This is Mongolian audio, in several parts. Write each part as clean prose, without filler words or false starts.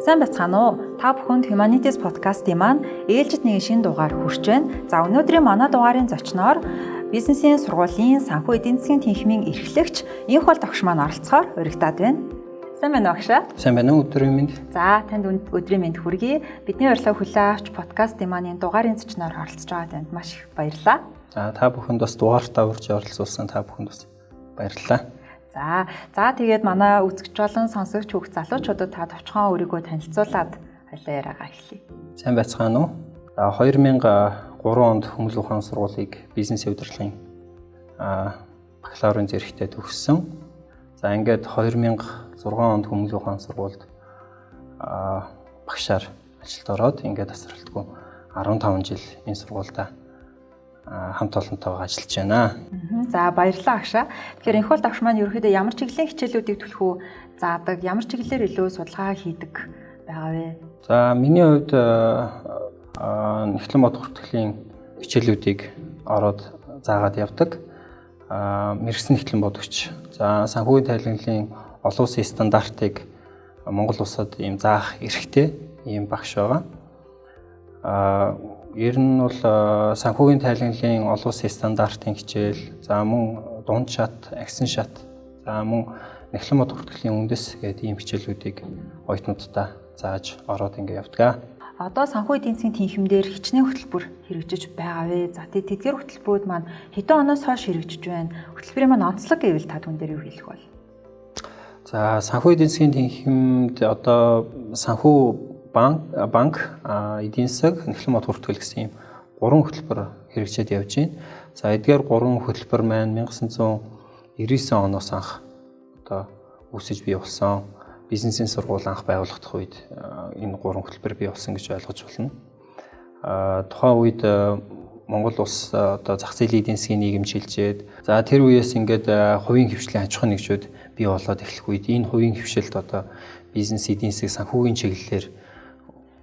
Сайн байцгаана уу? Та бүхэнд Humanities podcast-ийн маань ээлжид нэгэн шинэ дугаар хүрч байна. За өнөөдрийн манай дугаарын зочноор бизнесийн сургуулийн санхүү эдийн засгийн тэнхимийн эрхлэгч Инх бол тогш маань оролцохоор урагтаад байна. Сайн байна уу агшаа? Сайн байна уу, өдрийн мэнд. За танд өдрийн мэнд хүргэе. Бидний урилга хүлээн авч подкастын маань энэ дугаарын зочноор оролцож байгаа танд маш их баярлалаа. За та бүхэнд бас дугаартаа урьж оролцуулсан та бүхэнд бас баярлалаа. За тэгээд манай үзэгч болон сонсогч хүүхд залуучуудад та товчхон өөрийгөө танилцуулаад хоёлаа яриагаа эхлэе. Сайн байцгаана уу? 2003 онд Хүмүүст ухаан сургуулийг бизнесийн удирдлагын бакалаврын зэрэгтээ төгссөн. За ингээд 2006 онд Хүмүүст ухаан сургуульд багшаар ажилд ороод ингээд тасралтгүй 15 жил энэ сургуультай хамт олонтойгоо ажиллаж байна. За баярлалаа агшаа. Тэгэхээр Инх бол тогш маань ерөөхдөө ямар чиглэлийн хичээлүүдийг төлөхөө заадаг, ямар чиглэлээр илүү судалгаа хийдэг байгаа вэ? За миний хувьд эхлэн бод хүртгэлийн хичээлүүдийг ороод заагаад явдаг. Мэргэсэн эхлэн бодогч. За санхүүгийн тайлгналын олон улсын стандартыг Монгол улсад ийм заах эрхтэй ийм багш байгаа. Ер нь бол санхүүгийн тайлгналын олон улсын стандартын хичээл, за мөн дунд шат, агсан шат, за мөн эхлэн бод хүртгэлийн үндэс гэдэг ийм хичээлүүдийг оюутнуудтай зааж ороод ингэ явдаг. Одоо санхүү эдийн засгийн тэнхимдэр хичнээн хөтөлбөр хэрэгжиж байгаа вэ? За тэдгээр хөтөлбөрүүд маань хэдэн оноос хойш хэрэгжиж байна? Хөтөлбөрийн маань онцлог гэвэл та түн дээр юу хэлэх вэ? За санхүү эдийн засгийн тэнхимд одоо санхүү банк, эдийн засаг, эхлэн бод хүртгэл гэсэн ийм 3 хөтөлбөр хэрэгжээд явж байна. За эдгээр 3 хөтөлбөр маань 1999 оноос анх одоо үүсэж бий болсон. Бизнесийн сургууль анх байгуулагдах үед энэ 3 хөтөлбөр бий болсон гэж ойлгож байна. Тухайн үед Монгол улс одоо зах зээлийн эдийн засгийн нийгэм шилжээд, за тэр үеэс ингээд хувийн хвшлийн аж ахуйн нэгжүүд бий болоод эхлэх үед энэ хувийн хвшилт одоо бизнес эдийн засаг санхүүгийн чиглэлээр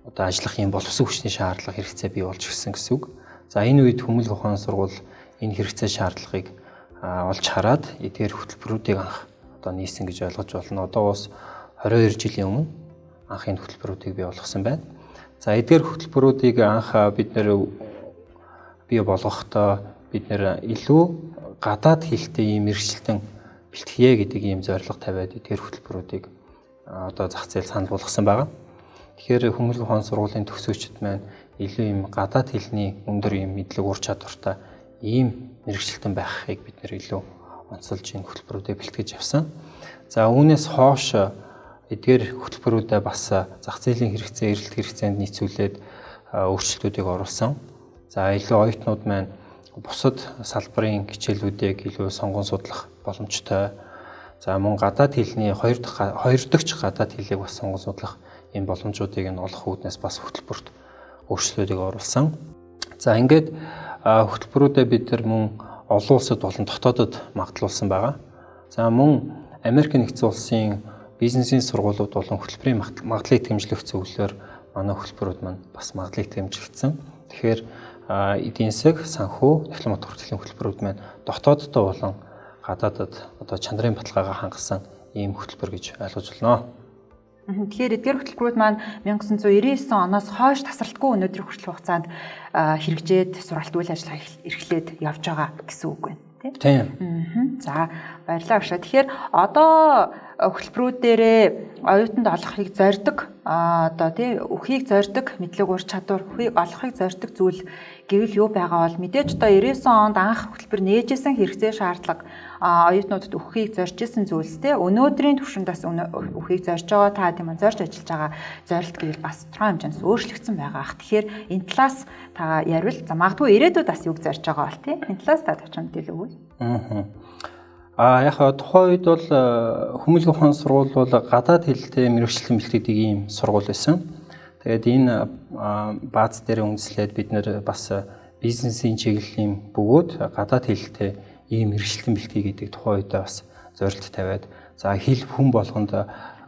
одоо ажиллах юм боловсон хүчний шаардлага хэрэгцээ бий болж ирсэн гэсэн үг. За энэ үед Хүмүүст ухаан сургууль энэ хэрэгцээ шаардлагыг олж хараад эдгээр хөтөлбөрүүдийг анх одоо нийсэн гэж ойлгож байна. Одоо бас 22 жилийн өмнө анх энэ хөтөлбөрүүдийг бий болгосон байна. За эдгээр хөтөлбөрүүдийг анх бид нэр бий болгохдоо бид нэр илүү гадаад хэлтэй ийм мэргэжилтэн бэлтгэе гэдэг ийм зорилго тавиад эдгээр хөтөлбөрүүдийг одоо зах зээл санал болгосон байна. Тэгэхээр Хүмүүст ухаан сургуулийн төгсөөчд маань илүү юм гадаад хэлний өндөр юм мэдлэг ур чадвартай ийм мэргэжилтэн байхыг бид нэр илүү онцолж энэ хөтөлбөрүүдэд бэлтгэж явсан. За үүнээс хойш эдгээр хөтөлбөрүүдэд бас зах зээлийн хэрэгцээ, эрэлт хэрэгцээнд нийцүүлээд өөрчлөлтүүдийг оруулсан. За илүү оюутнууд маань бусад салбарын хичээлүүдийг илүү сонгон судлах боломжтой. За мөн гадаад хэлний хоёр дахь гадаад хэлийг бас сонгон судлах энэ боломжуудыг нь олох үүднээс бас хөтөлбөрт өөрчлөлтүүдийг оруулсан. За ингээд хөтөлбөрүүдэд бид нар мөн олон улсад болон дотоодод магадлуулсан байгаа. За мөн Америк нэгдсэн улсын бизнесийн сургуулиуд болон хөтөлбөрийн магадлалыг дэмжлэх зөвлөлөөр манай хөтөлбөрүүд маань бас магадлалыг дэмжигдсэн. Тэгэхээр эдийн засаг, санхүү, эхлэн бод хүртгэлийн хөтөлбөрүүд маань дотооддоо болон гадаадад одоо чанарын баталгаагаа хангасан ийм хөтөлбөр гэж ойлгож байна. Тэгэхээр эдгээр хөтөлбөрүүд маань 1999 оноос хойш тасралтгүй өнөөдрийн хүртэл хугацаанд хэрэгжээд сургалт үйл ажиллагаа эрхлээд явж байгаа гэсэн үг байна. Тийм. За баярлалаа агшаа. Тэгэхээр одоо хөтөлбөрүүд дээрээ оюутанд олохыг зорддог одоо тий өхийг зорддог мэдлэг ур чадвар өхийг олохыг зорддог зүйл гэвэл юу байгаа бол мэдээж одоо 99 онд анх хөтөлбөр нээжсэн хэрэгцээ шаардлага оюутнуудад өхийг зорж исэн зүйлс тий өнөөдрийн түвшиндээс өхийг зорж байгаа та тийм зорж ажиллаж байгаа зорилт гэвэл бас тодорхой хэмжээнд өөрчлөгдсөн байгаа ах. Тэгэхээр энэ талаас та ярил. За магадгүй ирээдүйд бас юг зорж байгаа бол тий энэ талаас та товчхон мэдээлэл өгвөл. Яг тухайн үед бол Хүмүүст ухаан сургууль бол гадаад хэлтэй мэргэжлийн бэлтгэдэг ийм сургууль байсан. Тэгээд энэ бааз дээр үндэслээд бид нэр бас бизнесийн чиглэлийн бөгөөд гадаад хэлтэй ийм мэргэжлийн бэлтгэе гэдэг тухайн үедээ бас зорилт тавиад за хэл хүн болгонд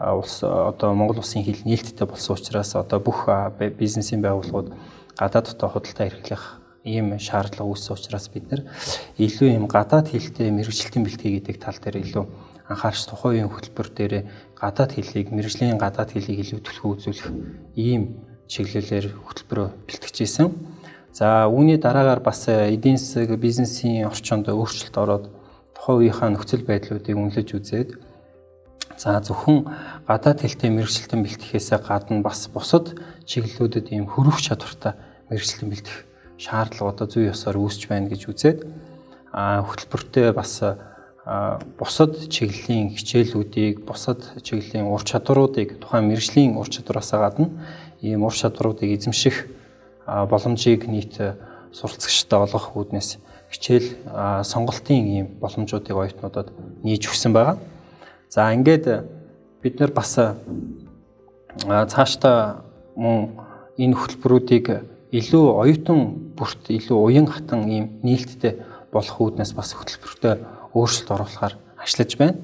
улс одоо Монгол улсын хэл нээлттэй болсон учраас одоо бүх бизнесийн байгууллагууд гадаадтай худалдаа эрхлэх ийм шаардлага үүссэн учраас бид нэр илүү ийм гадаад хэлтэй мэргэжилтийн бэлтгэе гэдэг тал дээр илүү анхаарч тухайн үеийн хөтөлбөр дээр гадаад хэлийг, мэргэжлийн гадаад хэлийг илүү төлхөө үзүүлэх ийм чиглэлээр хөтөлбөрөө бэлтгэжсэн. За үүний дараагаар бас эдийн засаг, бизнесийн орчинд өөрчлөлт ороод тухайн үеийнхаа нөхцөл байдлуудыг үнэлж үзээд за зөвхөн гадаад хэлтэй мэргэжилтэн бэлтгэхээс гадна бас бусад чиглэлүүдэд ийм хөрвөх чадвартай мэргэжилтэн бэлтгэх шаардлага одоо зүй ёсоор үүсч байна гэж үзээд хөтөлбөртөө бас бусад чиглэлийн хичээлүүдийг, бусад чиглэлийн ур чадваруудыг тухайн мэргэжлийн ур чадвараас гадна ийм ур чадваруудыг эзэмших боломжийг нийт суралцагчтай олгох үүднээс хичээл сонголтын ийм боломжуудыг оюутнуудад нээж өгсөн байгаа. За ингээд бид нар бас цаашдаа мөн энэ хөтөлбөрүүдийг илүү оюутан бүрт илүү уян хатан ийм нээлттэй болох үүднээс бас хөтөлбөртөө өөрчлөлт оруулахаар ажиллаж байна.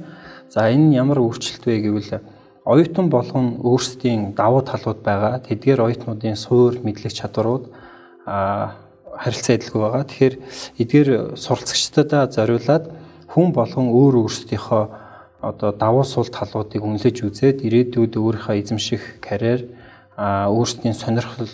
За энэ нь ямар өөрчлөлт вэ гэвэл оюутан болгон өөрсдийн давуу талууд байгаа. Тэдгээр оюутнуудын суур мэдлэг чадварууд харилцаа адилгүй байгаа. Тэгэхээр эдгээр суралцагчдаа зориулаад хүн болгон өөрсдийнхөө одоо давуу сул талуудыг үнэлж үзээд ирээдүйд өөрийнхөө эзэмших карьер, өөрсдийн сонирхол,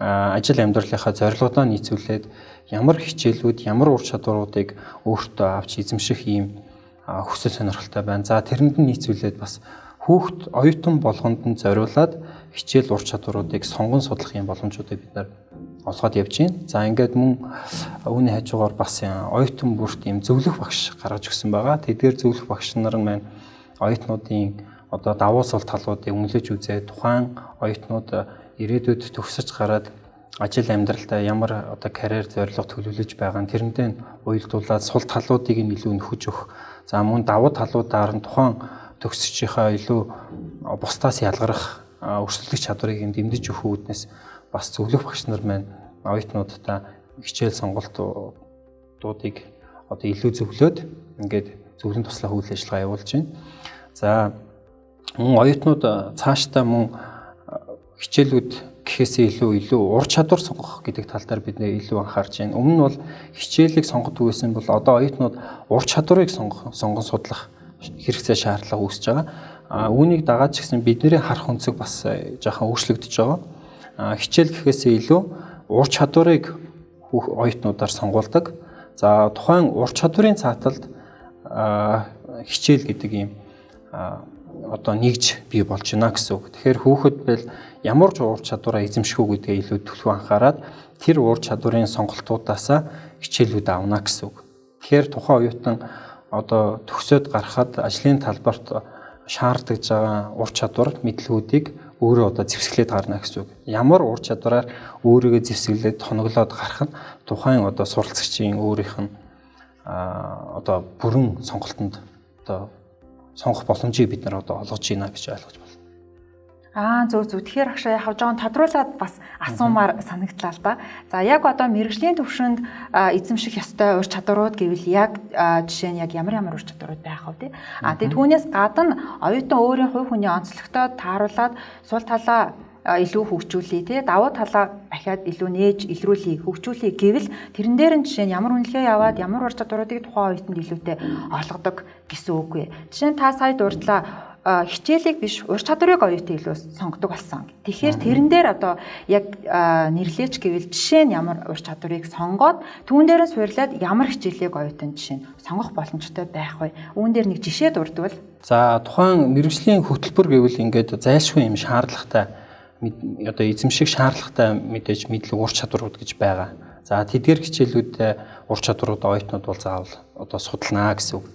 ажил амьдралынхаа зорилгодоо нийцүүлээд ямар хичээлүүд, ямар ур чадваруудыг өөртөө авч эзэмших ийм хүсэл сонирхолтой байна. За тэрэнд нь нийцүүлээд бас хүүхд оюутан болгонд нь зориулаад хичээл ур чадваруудыг сонгон судлах юм боломжуудыг бид нар олгоод явж байна. За ингээд мөн үүний хажуугаар бас оюутан бүрт ийм зөвлөх багш гаргаж өгсөн байгаа. Тэдгээр зөвлөх багш нар нь маань оюутнуудын одоо давуу сул талуудыг үнэлж үзээд тухайн оюутнууд ирээдүйд төгсөж гараад ажил амьдралдаа ямар одоо карьер зорилго төлөвлөж байгаа нь тэрэндээ уялдуулаад сул талуудыг нь илүү нөхөж өгөх. За мөн давуу талуудаар нь тухайн төгсөгчийнхаа илүү бусдаас ялгарах өрсөлдөх чадварыг дэмжиж өгөх үүднээс бас зөвлөх багш нар маань оюутнуудаа хичээл сонголтуудыг одоо илүү зөвлөөд ингээд зөвлөн туслах үйл ажиллагаа явуулж байна. За мөн оюутнууд цаашдаа мөн хичээлүүд гэхээсээ илүү ур чадвар сонгох гэдэг тал дээр бид нэ илүү анхаарч байна. Өмнө нь бол хичээлийг сонгодог байсан бол одоо оюутнууд ур чадварыг сонгон судлах хэрэгцээ шаардлага үүсэж байгаа. Үүнийг дагаад ч гэсэн бидний харах өнцөг бас жоохон өөрчлөгдөж байгаа. Хичээл гэхээсээ илүү ур чадварыг оюутнуудаар сонгуулдаг. За тухайн ур чадварын цааталд хичээл гэдэг ийм одоо нэгж бий болж байна гэсэн үг. Тэгэхээр хүүхэд бол ямар ч ур чадвараа эзэмших үү гэдгээ илүү төлөв анхаарад тэр ур чадварын сонголтуудаасаа хичээлүүд авна гэсэн үг. Тэгэхээр тухайн оюутан одоо төгсөөд гарахад ажлын талбарт шаардлагаж байгаа ур чадвар мэдлэгүүдийг өөрөө одоо зэвсгэлээд гарна гэсэн үг. Ямар ур чадвараар өөрийгөө зэвсгэлээд тоноглоод гарах нь тухайн одоо суралцагчийн өөрийнх нь одоо бүрэн сонголтонд одоо сонгох боломжийг бид нар одоо олгож байна гэж ойлгож байна. Зөв. Тэгэхээр агшаа яг жоон тодруулаад бас асуумаар санагдлаа л да. За яг одоо мэргэжлийн төвшөнд эзэмших ёстой ур чадварууд гэвэл яг жишээ нь яг ямар ур чадварууд байх вэ? Тэгээд түүнээс гадна оюутан өөрийн хувь хүний онцлогтой тааруулаад сул талаа илүү хөгжүүлээ тий давуу талаа дахиад илүү нээж илрүүлээ хөгжүүлээ гэвэл тэрэн дээр нь жишээ нь ямар үнэлгээ яваад ямар ур чадваруудыг тухайн оюутанд илүүтэй олгодог гэсэн үг вэ. Жишээ нь та сая дурдлаа хичээлийг биш ур чадварыг оюутан илүү сонгодог болсон. Тэгэхээр тэрэн дээр одоо яг нэрлэлч гэвэл жишээ нь ямар ур чадварыг сонгоод түүн дээр нь суурлаад ямар хичээлийг оюутан жишээ нь сонгох боломжтой байх вэ? Үүн дээр нэг жишээ дурдвал за тухайн мэргэжлийн хөтөлбөр гэвэл ингээд зайлшгүй юм шаардлагатай одоо эзэмших шаардлагатай мэдээж мэдлэг ур чадварууд гэж байгаа. За тэдгээр хичээлүүд ур чадварууд оюутнууд бол заавал одоо судалнаа гэсэн үг.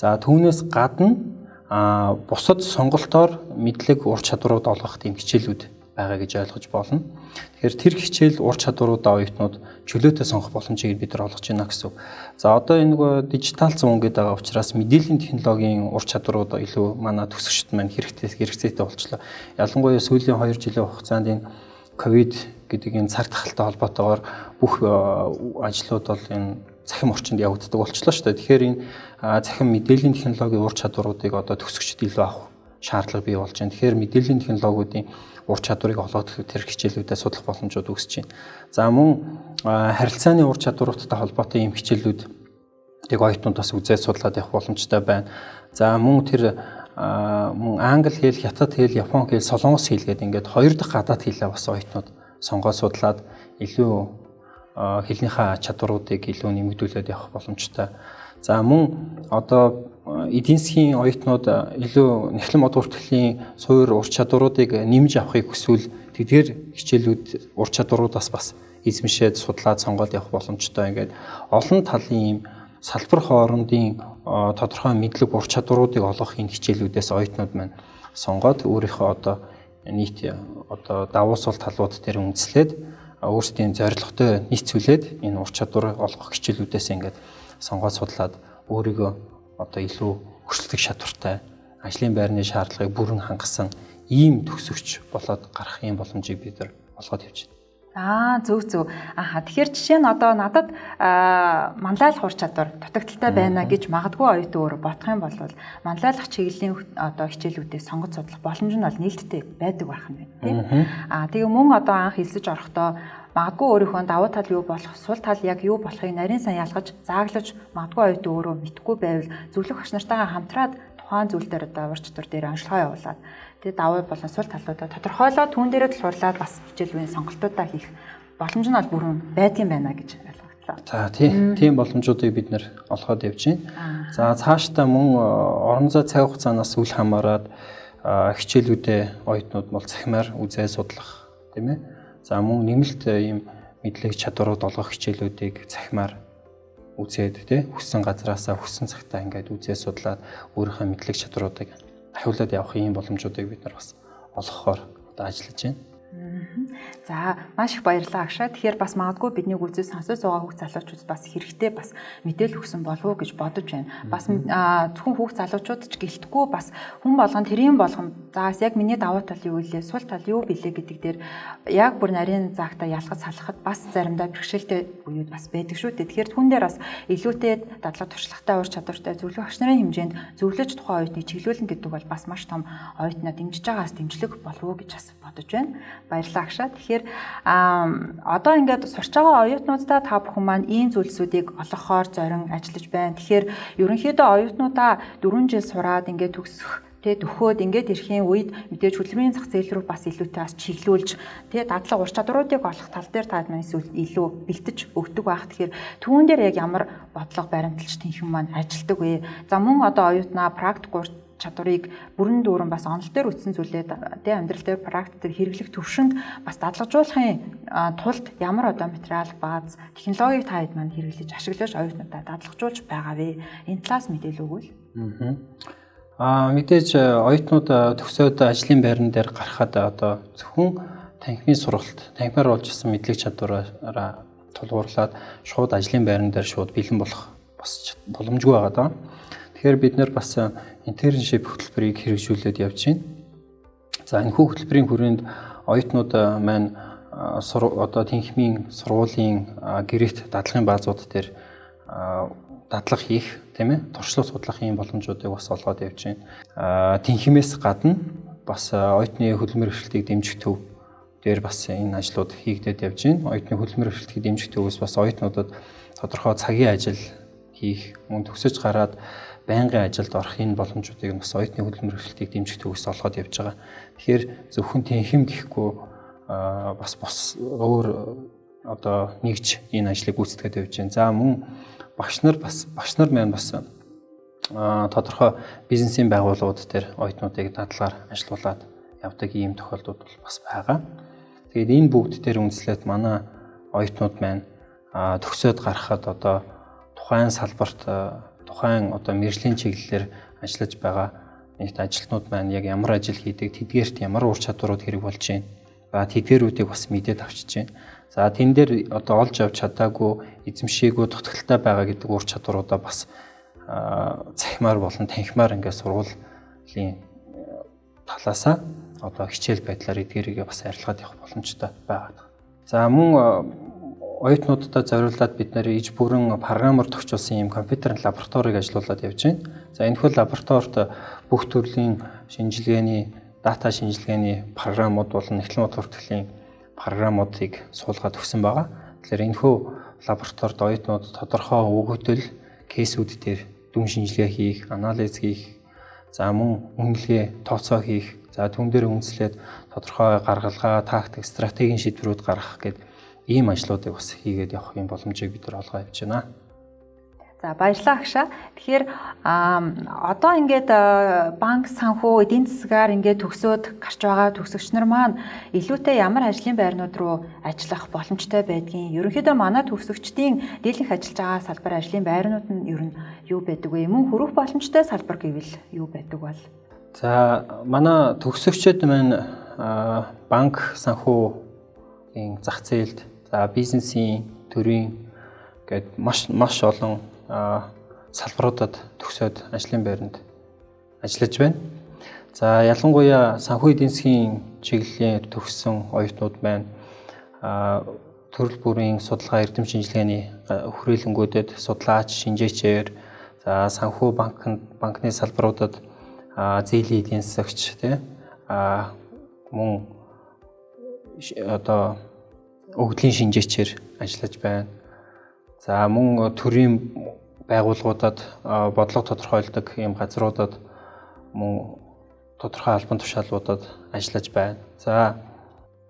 За түүнээс гадна бусад сонголтоор мэдлэг ур чадварууд олгох тийм хичээлүүд байгаа гэж ойлгож болно. Тэгэхээр тэр хичээл ур чадваруудаа оюутнууд чөлөөтэй сонгох боломжийг бид нар олгож байна гэсэн үг. За одоо энэ нөгөө дижитал зүүн гэдэг байгаа учраас мэдээллийн технологийн ур чадварууд илүү манай төгсөгчд маань хэрэгцээтэй болчлоо. Ялангуяа сүүлийн 2 жилийн хугацаанд энэ ковид гэдэг энэ цаг тахалтай холбоотойгоор бүх ажлууд бол энэ цахим орчинд явагддаг болчлоо шүү дээ. Тэгэхээр энэ цахим мэдээллийн технологийн ур чадваруудыг одоо төгсөгчд илүү авах шаардлага бий болж байна. Тэгэхээр мэдээллийн технологиудын ур чадварыг олгох тэр хичээлүүдэд судлах боломжууд үүсэж байна. За мөн харилцааны ур чадваруудтай холбоотой ийм хичээлүүд тэг оюутнууд бас үзээд судлаад явах боломжтой байна. За мөн тэр мөн англи хэл, хятад хэл, япон хэл, солонгос хэл гэдэг ингээд 2 дахь гадаад хэлээ бас оюутнууд сонгоод судлаад илүү хэлнийхээ чадваруудыг илүү нэмэгдүүлээд явах боломжтой. За мөн одоо эдийн засгийн оюутнууд илүү нэхлэн мод хүртлийн суур ур чадваруудыг нэмж авахыг хүсвэл тэдгээр хичээлүүд ур чадваруудаас бас эзэмшээд судлаад сонгоод явах боломжтой. Ингээд олон талын ийм салбар хоорондын тодорхой мэдлэг ур чадваруудыг олгох энэ хичээлүүдээс оюутнууд маань сонгоод өөрийнхөө одоо нийт одоо давуу сул талууд дээр үндэслээд өөрсдийн зорилготой нийцүүлээд энэ ур чадвар олгох хичээлүүдээс ингээд сонгоод судлаад өөрийгөө одоо илүү өрсөлдөх чадвартай ажлын байрны шаардлагыг бүрэн хангасан ийм төгсөгч болоод гарах юм боломжийг бид нар олгоод явж байна. Зөв. Тэгэхээр жишээ нь одоо надад манлайлах ур чадвар дутагдaltaй байна гэж магадгүй оюутан өөр бодох юм бол манлайлах чиглэлийн одоо хичээлүүдээ сонгож судлах боломж нь бол нээлттэй байдаг байх нь байна тийм. Тэгээ мөн одоо анх хэлсэж орохдоо магадгүй өөрийнхөө давуу тал юу болох, сул тал яг юу болохыг нарийн сан ялгаж, зааглаж магадгүй оюутан өөрөө мэдгүй байвал зөвлөх багш нартайгаа хамтраад тухайн зүйл дээр одоо ур чадвар дээр онцлогоо явуулаад тэгээ давуу болон сул талуудаа тодорхойлоод түүн дээрээ тулгуурлаад бас хичээлбэрийн сонголтуудаа хийх боломж нь бол бүрэн байдсан байна гэж ойлголоо. За тийм боломжуудыг бид нэр олгоод явж байна. За цаашдаа мөн орон зай цаг хугацаанаас үл хамааран хичээлүүдээ оюутнууд бол цахимаар үзээ судлах тийм ээ. За мөн нэмэлт ийм мэдлэг чадварууд олгох хичээлүүдийг цахимаар үзээд тий хүссэн газараасаа хүссэн цагтаа ингээд үзээ судлаад өөрийнхөө мэдлэг чадваруудыг ахиулаад явах ийм боломжуудыг бид нар бас олгохоор одоо ажиллаж байна. За маш их баярлалаа агшаа. Тэгэхээр бас магадгүй бидний үзэл сонсож байгаа хүүхд залуучууд бас хэрэгтэй бас мэдээлэл өгсөн болов уу гэж бодож байна. Бас зөвхөн хүүхд залуучууд ч гэлтгүй бас хүн болгон тэрийн болгон заас яг миний давуу тал юу вэ? Сул тал юу билээ гэдэг дээр яг бүр нарийн заагтаа ялгаж салахад бас заримдаа бэрхшээлтэй үеуд бас байдаг шүү дээ. Тэгэхээр түн дээр бас илүүтэй дадлага туршлагатай ур чадвартай зөвлөх багш нарын хэмжээнд зөвлөж тухайн оюутныг чиглүүлнэ гэдэг бол бас маш том оюутнаа дэмжиж байгаас дэмжлэг болов уу гэж бас бодож байна. Баярлалаа агшаа. Тэгэхээр одоо ингээд сурч байгаа оюутнуудаа та бүхэн маань ийм зүйлсүүдийг олгохоор зорин ажиллаж байна. Тэгэхээр ерөнхийдөө оюутнуудаа 4 жил сураад ингээд төгсөх төхөөд ингээд ирэхийн үед мэдээж хөдөлмөрийн зах зээл рүү бас илүүтэй бас чиглүүлж дадлага ур чадваруудыг олох тал дээр та маань илүү бэлтэж өгдөг байх. Тэгэхээр түүн дээр яг ямар бодлого баримталж тэнхэн маань ажилдаг вэ? За мөн одоо оюутнаа практик чадварыг бүрэн дүүрэн бас онол дээр үтсэн зүйлээ амьдрал дээр практик дээр хэрэглэх төвшөнд бас дадлагжуулахын тулд ямар одоо материал бааз технологиг та хэд маань хэрэглэж ашиглаж оюутнуудаа дадлагжуулж байгаа вэ? Энэ талаас мэдээлэл өгвөл. Мэдээж оюутнууд төгсөөд ажлын байран дээр гарахад одоо зөвхөн танхимын сургалт, танхимаар олж ирсэн мэдлэг чадвараараа тулгуурлаад шууд ажлын байран дээр шууд бэлэн болох бас боломжгүй байгаа даа. Тэгэхээр бид нэр бас интерншип хөтөлбөрийг хэрэгжүүлээд явж байна. За энэ хөтөлбөрийн хүрээнд оюутнууд маань одоо тэнхимийн сургуулийн гэрээт дадлагын баазууд дээр дадлага хийх тийм ээ туршлага судлах юм боломжуудыг бас олгоод явж байна. Тэнхимээс гадна бас оюутны хөдөлмөр эрхлэлтийг дэмжих төв дээр бас энэ ажлууд хийгдээд явж байна. Оюутны хөдөлмөр эрхлэлтийг дэмжих төвөөс бас оюутнуудад тодорхой цагийн ажил хийх, мөн төгсөж гараад байнгын ажилд орох энэ боломжуудыг бас оюутны хөдөлмөр эрхлэлтийг дэмжих төвөөс олгоод явж байгаа. Тэгэхээр зөвхөн тэнхим гэхгүй бас өөр одоо нэгж энэ ажлыг гүйцэтгэж явж байна. За мөн багш нар маань бас тодорхой бизнесийн байгууллагууд дээр оюутнуудыг дадлагаар ажилуулад явдаг ийм тохиолдлууд бол бас байгаа. Тэгээд энэ бүгд дээр үндэслээд манай оюутнууд маань төгсөөд гарахад одоо тухайн салбарт тухайн одоо мэргэжлийн чиглэлээр ажиллаж байгаа нэгт ажилтнууд маань яг ямар ажил хийдэг, тэдгээрт ямар ур чадварууд хэрэг болж байна. Тэдгээрүүдийг бас мэдээд авчиж байна. За тэн дээр одоо олж авч чадаагүй, эзэмшээгүй, дутагдaltaй байгаа гэдэг ур чадваруудаа бас цахимаар болон танхимаар ингээд сургуулийн талаасаа одоо хичээл байдлаар эдгээрийг бас арилгаад явах боломжтой байгаа. За мөн оюутнуудтай зориулаад бид нэр иж бүрэн програмаар тохижуулсан юм компьютерийн лабораторийг ажилуулад явж байна. За энэхүү лабораторид бүх төрлийн шинжилгээний, дата шинжилгээний програмууд болон нэхлэн мод хүртлийн програмуудыг суулгаад өгсөн байгаа. Тэгэхээр энэхүү лабораторид оюутнууд тодорхой өгөгдөл, кейсүүд дээр дүн шинжилгээ хийх, анализ хийх, за мөн үнэлгээ, тооцоо хийх, за түн дээр үндэслээд тодорхой гаргалгаа, тактик, стратегийн шийдвэрүүд гаргах гэдэг ийм ажлуудыг бас хийгээд явах юм боломжийг бид нар олгоо явж байна. За баярлалаа агшаа. Тэгэхээр одоо ингээд банк, санхүү, эдийн засгаар ингээд төгсөөд гарч байгаа төгсөгч нар маань илүүтэй ямар ажлын байрнууд руу ажиллах боломжтой байдгийг ерөнхийдөө манай төгсөгчдийн дийлэнх ажиллаж байгаа салбар ажлын байрнууд нь ер нь юу байдаг вэ? Мөн хүрэх боломжтой салбар гэвэл юу байдаг бол? За манай төгсөгчид маань банк, санхүүгийн зах зээлд, за бизнесийн төрийн гээд маш олон салбаруудад төгсөөд ажлын байранд ажиллаж байна. За ялангуяа санхүү эдийн засгийн чиглэлийн төгссөн оюутнууд байна. Төрөл бүрийн судалгаа, эрдэм шинжилгээний хүрээлэнгүүдэд судлаач, шинжээчээр, за санхүү банкны салбаруудад зээлийн эдийн засагч мөн одоо өгдлийн шинжээчээр ажиллаж байна. За мөн төрийн байгууллагуудад бодлого тодорхойлдог ийм газруудад мөн тодорхой албан тушаалуудад ажиллаж байна. За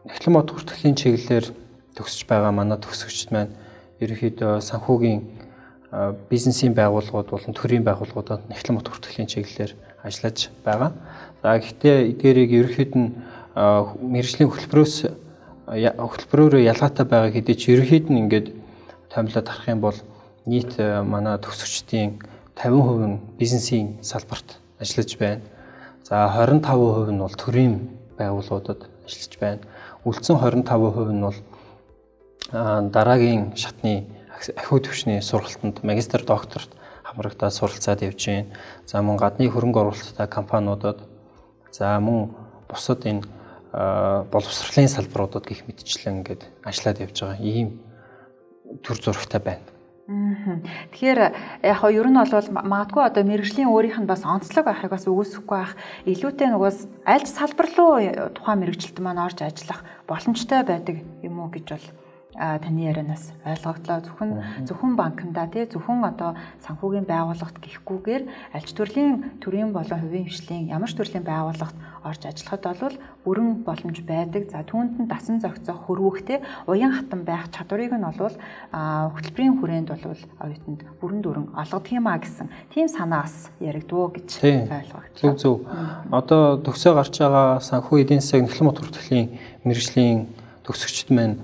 эхлэн мод хүртгэлийн чиглэлээр төгсөж байгаа манай төгсөгчд маань ерөнхийдөө санхүүгийн бизнесийн байгууллагууд болон төрийн байгууллагуудад эхлэн мод хүртгэлийн чиглэлээр ажиллаж байгаа. За гэхдээ эдгээрийг ерөнхийд нь мэргэжлийн хөтөлбөрөөр ялгаатай байгаа хэдий ч ерөнхийд нь ингээд томилоод харах юм бол нийт манай төгсөгчдийн 50% нь бизнесийн салбарт ажиллаж байна. За 25% нь бол төрийн байгууллагуудад ажиллаж байна. Үлдсэн 25% нь бол дараагийн шатны ахиу төвчний сургалтанд магистр, докторт хамрагдаад суралцаад явж байна. За мөн гадны хөрөнгө оруулалттай компаниудад, за мөн бусад энэ боловсролын салбаруудад гэх мэтчлэн ингээд ажиллаад явж байгаа ийм төр зурагтай байна. Тэгэхээр яг нь ер нь бол магадгүй одоо мэргэжлийн өөрийнх нь бас онцлог байхыг бас үүсэхгүй байх. Илүүтэй нөгөөс аль салбар руу тухайн мэргэжилт маань орж ажиллах боломжтой байдаг юм уу гэж бол таны ярианаас ойлгогдлоо. Зөвхөн банкнда зөвхөн одоо санхүүгийн байгууллагт гэхгүйгээр альч төрлийн төрийн болон хувийн хвшлийн ямар ч төрлийн байгууллагт орж ажиллахад бол бүрэн боломж байдаг. За түүнд нь дасан зохицох, хөрвөх уян хатан байх чадварыг нь бол хөтөлбөрийн хүрээнд бол оюутанд бүрэн дүрэн олгодог юм а гэсэн тийм санаас яригдвөө гэж ойлгогдлоо. Зөв. Одоо төгсөө гарч байгаа санхүү эдийн засаг эхлэн мод хүртгэлийн мэргэжлийн төгсөгчд маань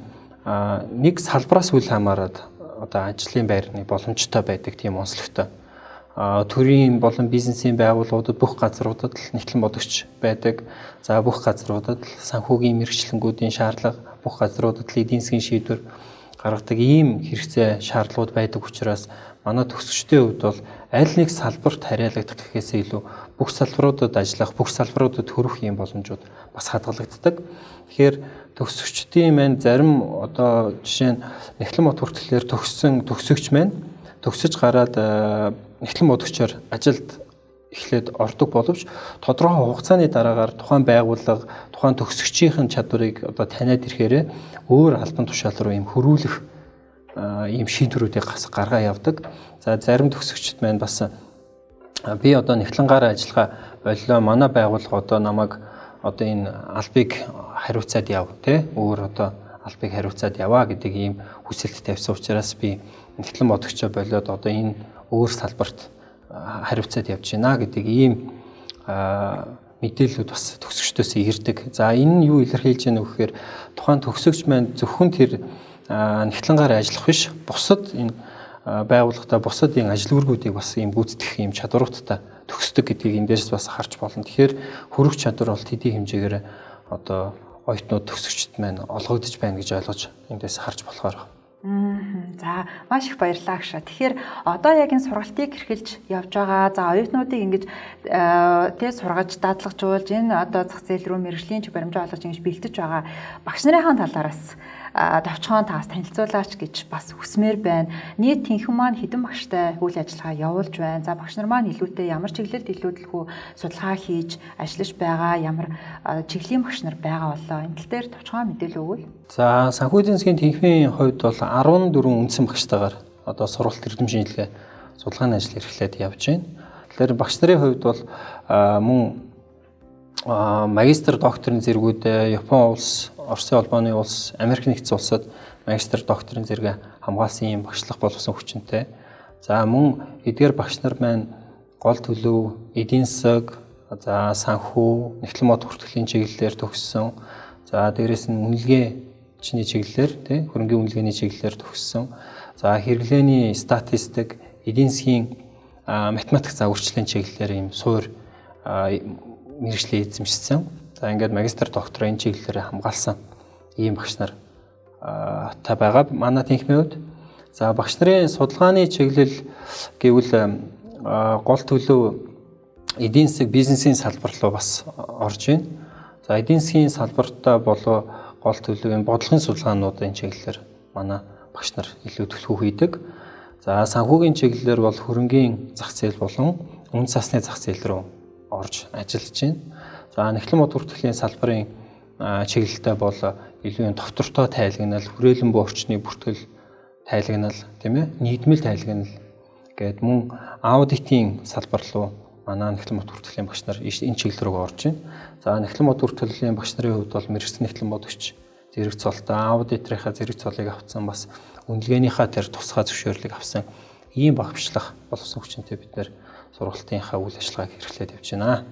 нэг салбараас үл хамааран одоо ажлын байрны боломжтой байдаг тийм онцлогтой. Төрийн болон бизнесийн байгууллагуудад бүх газруудад л нэгтлэн бодогч байдаг. За бүх газруудад л санхүүгийн мэргэжлэнгүүдийн шаардлага, бүх газруудад л эдийн засгийн шийдвэр гаргадаг ийм хэрэгцээ шаардлагууд байдаг учраас манай төгсөгчдийн хувьд бол аль нэг салбарт хариалагдах гэхээсээ илүү бүх салбаруудад ажиллах, бүх салбаруудад хөрөх ийм боломжууд бас хадгалагддаг. Тэгэхээр төгсөгчдийн маань зарим одоо жишээ нь эхлэн мод хүртгэлээр төгссөн төгсөгч маань төгсөж гараад эхлэн модогчоор ажилд эхлээд ордог боловч тодорхой хугацааны дараагаар тухайн байгууллага, тухайн төгсөгчийн чадварыг одоо таниад ирэхээр өөр албан тушаал руу ийм хөрвүүлэх ийм шийдвэрүүдийг гаргаа явдаг. За зарим төгсөгчд маань бас би одоо нэхлэнгаар ажиллагаа боллоо, манай байгууллага одоо намайг одоо энэ албыг хариуцаад яв өөр одоо албыг хариуцаад яваа гэдэг ийм хүсэлт тавьсан учраас би нэгтлэн бодогчоо болоод одоо энэ өөр салбарт хариуцаад явж байна гэдэг ийм мэдээлэлүүд бас төгсөгчдөөс ирдэг. За энэ нь юу илэрхийлж байна вэ гэхээр тухайн төгсөгч маань зөвхөн тэр нэгтлэнгаар ажиллах биш, бусад энэ байгууллагатай бусад энэ ажил үүргүүдийг бас ийм гүйцэтгэх ийм чадваруудтай төгсдөг гэдгийг эндээс бас харж болно. Тэгэхээр хөрөх чадвар бол төдий хэмжээгээр одоо оюутнууд төгсөгчд маань олгогдож байна гэж ойлгож эндээс харж болохоор. За маш их баярлалаа агшаа. Тэгэхээр одоо яг энэ сургалтыг эрхэлж явж байгаа. За оюутнуудыг ингэж сургаж дадлагжуулж энэ одоо зах зээл рүү мэргэжлийн баримжаа олгож ингэж бэлдэж байгаа багш нарын талаараас давчхан таас танилцуулаач гэж бас хүсмээр байна. Нийт тэнхэн маань хэдэн багштай үйл ажиллагаа явуулж байна. За багш нар маань илүүтэй ямар чиглэлд илүүдэлгүй судалгаа хийж ажиллаж байгаа, ямар чиглэлийн багш нар байгаа болоо. Энэ тал дээр давчхан мэдээлэл өгвөл. За санхүү эдийн засгийн тэнхимийн хувьд бол 14 үндсэн багштайгаар одоо сургалт эрдэм шинжилгээ судалгааны ажил эрхлээд явж байна. Тэгэхээр багш нарын хувьд бол мөн магистр докторийн зэргүүд Япон улс, Оросын улбооны улс, Америк нэгдсэн улсад магистр докторийн зэрэг хамгаалсан юм багшлах боловсон хүчинтэй. За мөн эдгээр багш нар маань гол төлөв, эдийн засаг, за санхүү, нэгтлэн мод хүртгэлийн чиглэлээр төгссөн. За дээрэс нь үнэлгээчний чиглэлээр тий хөрөнгөний үнэлгээний чиглэлээр төгссөн. За хэрэглээний статистик, эдийн засгийн математик загварчлалын чиглэлээр ийм суур мэргэжлээ эзэмшсэн. За ингээд магистр докторийн чиглэлээр хамгаалсан ийм багш нар та байгаа манай тэнхмийн хувьд. За багш нарын судалгааны чиглэл гэвэл гол төлөв эдийн засаг бизнесийн салбар руу бас орж байна. За эдийн засгийн салбартаа болоо гол төлөв энэ бодлогын судалгаануудын чиглэлээр манай багш нар илүү төлхөө хийдэг. За санхүүгийн чиглэлээр бол хөрөнгийн зах зээл болон үнэ цасны зах зээл рүү орж ажиллаж байна. За нэгтлэн мод хүртгэлийн салбарын чиглэлтэй бол илүү товтортой тайлагнал, хүрээлэн буй орчны бүртгэл тайлагнал, тийм ээ, нийгмэл тайлагнал гээд мөн аудитын салбар руу манай нэгтлэн мод хүртгэлийн багш нар энэ чиглэл рүү орж байна. За нэгтлэн мод хүртгэлийн багш нарын хувьд бол мэргэжсэн нэгтлэн мод өгч зэрэг цолтой аудиторынхаа зэрэг цолыг авсан, бас үнэлгээнийхаа тэр тусгай зөвшөөрлийг авсан ийм багшлах боловсон хүчинтэй бид нэр сургалтынхаа үйл ажиллагааг эрхлээд явж байна.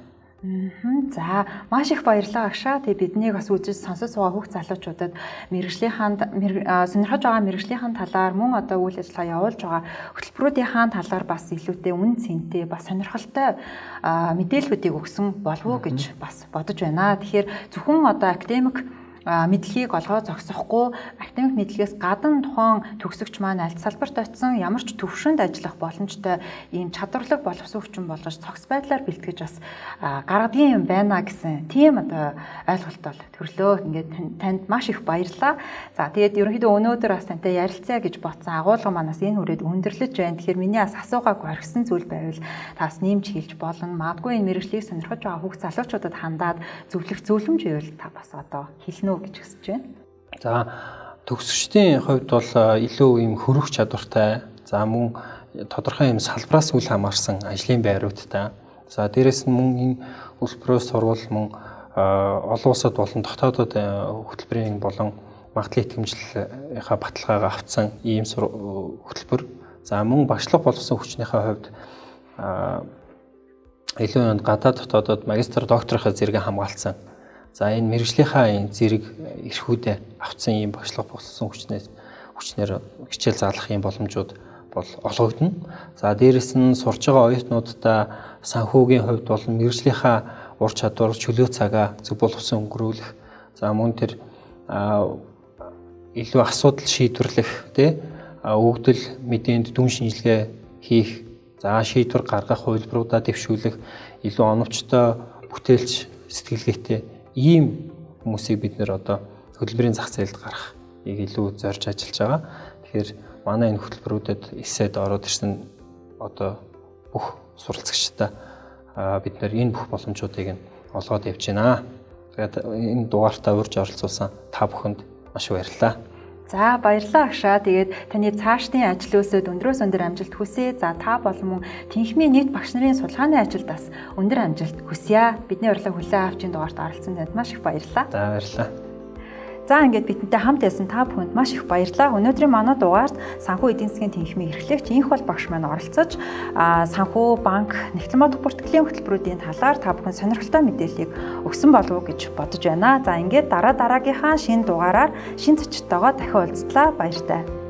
За маш их баярлалаа агшаа. Тэгээ биднийг бас үзэж сонсож байгаа хүүхд залуучуудад сонирхож байгаа мэргэжлийн талаар мөн одоо үйл ажиллагаа явуулж байгаа хөтөлбөрүүдийн талаар бас илүүтэй үн цэнтэй бас сонирхолтой мэдээллүүдийг өгсөн болов уу гэж бас бодож байна. Тэгэхээр зөвхөн одоо академик мэдлэгийг олгоо зогсохгүй академик мэдлэгээс гадна тухайн төгсөгч маань аль салбарт очисон ямар ч төвшөнд ажиллах боломжтой ийм чадварлаг боловсон хүчин болгож цогц байдлаар бэлтгэж бас гаргадгийн юм байна гэсэн тийм одоо ойлголт бол төрлөө. Ингээд танд маш их баярлалаа. За тэгээд ерөнхийдөө өнөөдөр бас тантай ярилцъя гэж ботсон агуулга манаас энэ хүрээд өндөрлөж байна. Тэгэхээр миний бас асуугаагүй орхисон зүйл байвал таас нэмж хэлж болно. Магадгүй энэ мэргэжлийг сонирхож байгаа хүүхд залуучуудад хандаад зөвлөх зөвлөмж байвал та бас одоо хэлнэ гэж хүсэж байна. За төгсөгчдийн хувьд бол илүү ийм хөрөх чадвартай, за мөн тодорхой ийм салбараас үл хамаарсан ажлын байруудтай. За дээрэс нь мөн энэ хөтөлбөрөөс сурвал мөн олон улсад болон дотоодод хөтөлбөрийн болон магадлал итгэмжлэлийнхаа баталгаагаа авсан ийм хөтөлбөр. За мөн багшлах боловсон хүчнийхээ хувьд илүү гадаад дотоодод магистр докторийнхаа зэрэг хамгаалсан. За энэ мэргэжлийнхаа энэ зэрэг эрхүүдээ авсан ийм багшлах болсон хүчнээр хичээл заалах ийм боломжууд бол олгогдно. За дээрэс нь сурж байгаа оюутнуудаа санхүүгийн хувьд бол мэргэжлийнхаа ур чадвар, чөлөө цагаа зөв боловсон өнгөрүүлэх, за мөн тэр илүү асуудал шийдвэрлэх, өгдөл мэдээнд дүн шинжилгээ хийх, за шийдвэр гаргах, хувилбаруудаа дэвшүүлэх, илүү оновчтой, бүтээлч, сэтгэлгээтэй ийм хүмүүсийг бид нэр одоо хөтөлбөрийн зах зээлд гарах илүү зорж ажиллаж байгаа. Тэгэхээр манай энэ хөтөлбөрүүдэд эсээд ороод ирсэн одоо бүх суралцагчдаа бид нэр энэ бүх боломжуудыг нь олгоод явж байна. Тэгээд энэ дугаартаа урьж оролцуулсан та бүхэнд маш баярлалаа. За баярлалаа агшаа. Тэгээд таны цаашдын ажил үйлсэд өндрөөс өндөр амжилт хүсье. За та болон тэнхмийн нийт багш нарын судалгааны ажилд бас өндөр амжилт хүсье. Бидний урилга хүлээн авч энэ дугаарт оролцсон танд маш их баярлалаа. За баярлалаа. За ингээд бидэнтэй хамт байсан та бүхэнд маш их баярлалаа. Өнөөдрийн манай дугаарт санхүү эдийн засгийн тэнхимийн эрхлэгч Инх бол багш маань оролцож санхүү, банк, нэгтлэн мод бүртгэлийн хөтөлбөрүүдийн талаар та бүхэн сонирхолтой мэдээллийг өгсөн болов уу гэж бодож байна. За ингээд дараагийнхаа шинэ дугаараар шинэ зочдтойгоо дахин уулзлаа. Баяртай.